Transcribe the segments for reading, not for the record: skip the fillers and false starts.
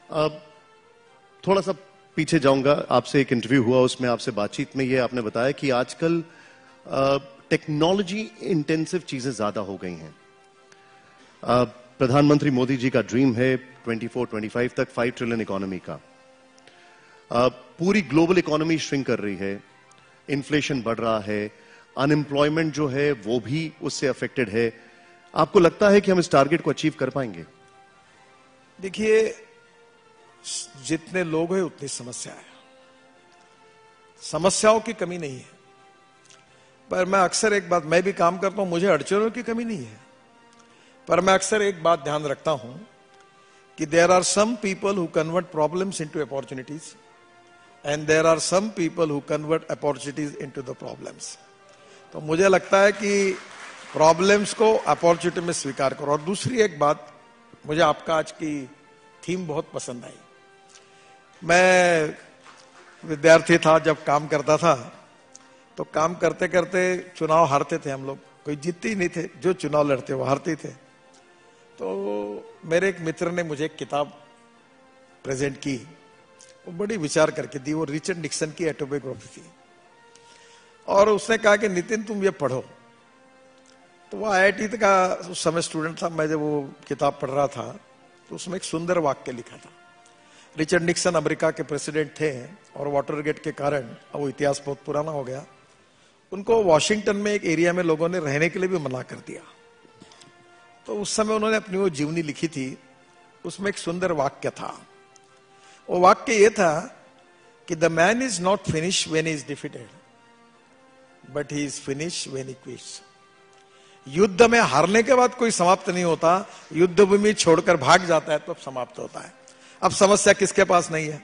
अब थोड़ा सा पीछे जाऊंगा, आपसे एक इंटरव्यू हुआ, उसमें आपसे बातचीत में ये आपने बताया कि आजकल टेक्नोलॉजी इंटेंसिव चीजें ज्यादा हो गई हैं। प्रधानमंत्री मोदी जी का ड्रीम है 24-25 तक 5 ट्रिलियन इकोनॉमी का। पूरी ग्लोबल इकोनॉमी श्रिंक कर रही है, इन्फ्लेशन बढ़ रहा है, अनएम्प्लॉयमेंट जो है वो भी उससे अफेक्टेड है। आपको लगता है कि हम इस टारगेट को अचीव कर पाएंगे? देखिए, जितने लोग हैं उतनी समस्या है, समस्याओं की कमी नहीं है। पर मैं अक्सर एक बात, मैं भी काम करता हूं, मुझे अड़चनों की कमी नहीं है, पर मैं अक्सर एक बात ध्यान रखता हूं कि there are some people who convert problems into opportunities and there are some people who convert opportunities into the problems. तो मुझे लगता है कि प्रॉब्लम्स को अपॉर्चुनिटी में स्वीकार करो। और दूसरी एक बात, मुझे आपका आज की थीम बहुत पसंद आई। मैं विद्यार्थी था, जब काम करता था तो काम करते करते चुनाव हारते थे हम लोग, कोई जीतते ही नहीं थे, जो चुनाव लड़ते वो हारते थे। तो मेरे एक मित्र ने मुझे एक किताब प्रेजेंट की, वो बड़ी विचार करके दी, वो रिचर्ड निक्सन की ऑटोबायोग्राफी थी। और उसने कहा कि नितिन तुम ये पढ़ो। तो वो IIT का उस समय स्टूडेंट था, मैं जब वो किताब पढ़ रहा था तो उसमें एक सुंदर वाक्य लिखा था। रिचर्ड निक्सन अमेरिका के प्रेसिडेंट थे और वाटरगेट के कारण, अब वो इतिहास बहुत पुराना हो गया, उनको वॉशिंगटन में एक एरिया में लोगों ने रहने के लिए भी मना कर दिया। तो उस समय उन्होंने अपनी वो जीवनी लिखी थी, उसमें एक सुंदर वाक्य था। वो वाक्य ये था कि the man is not finish when he is defeated, but he is finish when he quits. युद्ध में हारने के बाद कोई समाप्त नहीं होता, युद्ध भूमि छोड़कर भाग जाता है तो समाप्त होता है। अब समस्या किसके पास नहीं है?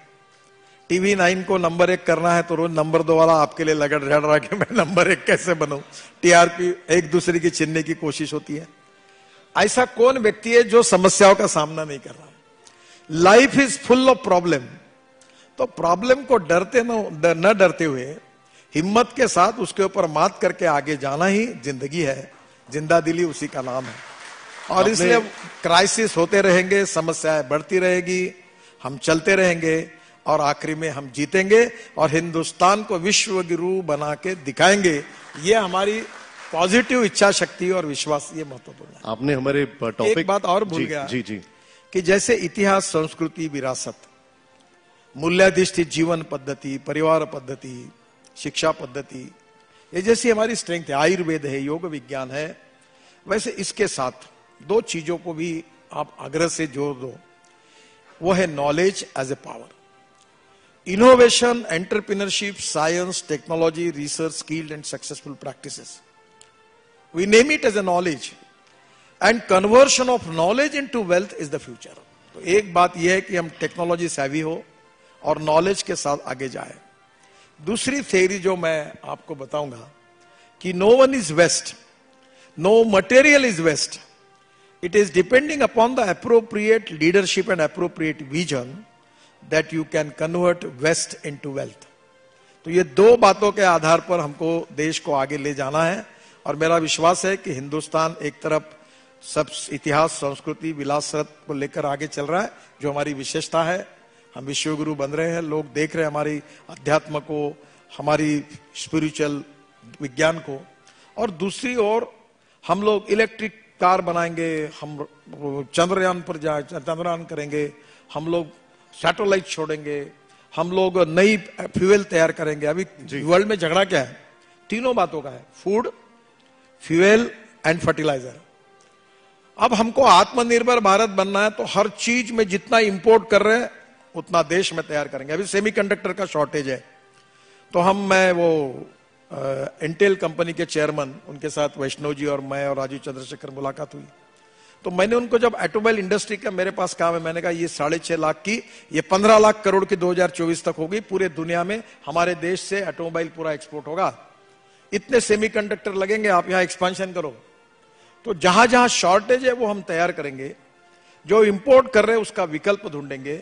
TV 9 को नंबर 1 करना है तो रोज नंबर 2 वाला आपके लिए लगड़ झड़ रहा कि मैं नंबर 1 कैसे बनूं। TRP एक दूसरे की छीनने की कोशिश होती है। ऐसा कौन व्यक्ति है जो समस्याओं का सामना नहीं कर रहा? Life is full of problem. तो प्रॉब्लम को न डरते हुए हिम्मत के साथ उसके ऊपर मात करके आगे जाना ही जिंदगी है। जिंदा दिली उसी का नाम है। और इसलिए क्राइसिस होते रहेंगे, समस्याएं बढ़ती रहेगी, हम चलते रहेंगे और आखिरी में हम जीतेंगे और हिंदुस्तान को विश्व गुरु बना के दिखाएंगे। ये हमारी पॉजिटिव इच्छा शक्ति और विश्वास, ये महत्वपूर्ण है। आपने हमारे टॉपिक, एक बात और भूल गया जी कि जैसे इतिहास, संस्कृति, विरासत, मूल्याधिष्ठित जीवन पद्धति, परिवार पद्धति, शिक्षा पद्धति, ये जैसी हमारी स्ट्रेंथ है, आयुर्वेद है, योग विज्ञान है, वैसे इसके साथ 2 चीजों को भी आप आग्रह से जोड़ दो। वो है knowledge as a power. Innovation, entrepreneurship, science, technology, research, skilled and successful practices, we name it as a knowledge and conversion of knowledge into wealth is the future. तो एक बात यह है कि हम टेक्नोलॉजी सेवी हो और नॉलेज के साथ आगे जाए। दूसरी थ्योरी जो मैं आपको बताऊंगा कि no one is waste, no material is waste, it is depending upon the appropriate leadership and appropriate vision that you can convert waste into wealth. तो ये 2 बातों के आधार पर हमको देश को आगे ले जाना है। और मेरा विश्वास है कि हिंदुस्तान एक तरफ सब इतिहास, संस्कृति, विरासत को लेकर आगे चल रहा है, जो हमारी विशेषता है। हम विश्वगुरु बन रहे हैं, लोग देख रहे हैं हमारी अध्यात्म को, हमारी स्पिरिचुअल विज्ञान को। और दूसरी ओर हम लोग इलेक्ट्रिक कार बनाएंगे, हम चंद्रयान पर चंद्रयान करेंगे, हम लोग सैटेलाइट छोड़ेंगे, हम लोग नई फ्यूल तैयार करेंगे। अभी वर्ल्ड में झगड़ा क्या है? 3 बातों का है, फूड, फ्यूल एंड फर्टिलाइजर। अब हमको आत्मनिर्भर भारत बनना है तो हर चीज में जितना इंपोर्ट कर रहे हैं उतना देश में तैयार करेंगे। अभी सेमीकंडक्टर का शॉर्टेज है, तो मैं वो इंटेल कंपनी के चेयरमैन, उनके साथ वैष्णव जी और मैं और राजीव चंद्रशेखर मुलाकात हुई। तो मैंने उनको, जब ऑटोमोबाइल इंडस्ट्री का मेरे पास काम है, मैंने कहा ये 6.5 लाख की, ये 15 लाख करोड़ की 2024 तक होगी। पूरे दुनिया में हमारे देश से ऑटोमोबाइल पूरा एक्सपोर्ट होगा। इतने सेमीकंडक्टर लगेंगे, आप यहां एक्सपेंशन करो। तो जहां जहां शॉर्टेज है वो हम तैयार करेंगे, जो इंपोर्ट कर रहे हैं उसका विकल्प ढूंढेंगे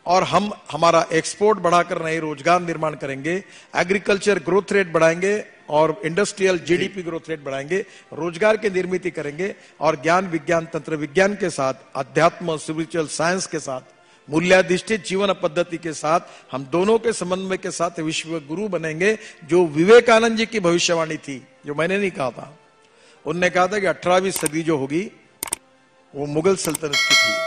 और हम हमारा एक्सपोर्ट बढ़ाकर नए रोजगार निर्माण करेंगे, एग्रीकल्चर ग्रोथ रेट बढ़ाएंगे और इंडस्ट्रियल जीडीपी ग्रोथ रेट बढ़ाएंगे, रोजगार की निर्मित करेंगे और ज्ञान विज्ञान तंत्र विज्ञान के साथ, अध्यात्म स्पिरिचुअल साइंस के साथ मूल्याधिष्ठित जीवन पद्धति के साथ हम दोनों के समन्वय के साथ विश्व गुरु बनेंगे। जो विवेकानंद जी की भविष्यवाणी थी, जो मैंने नहीं कहा था, उनने कहा था कि 18वीं सदी जो होगी वो मुगल सल्तनत की थी।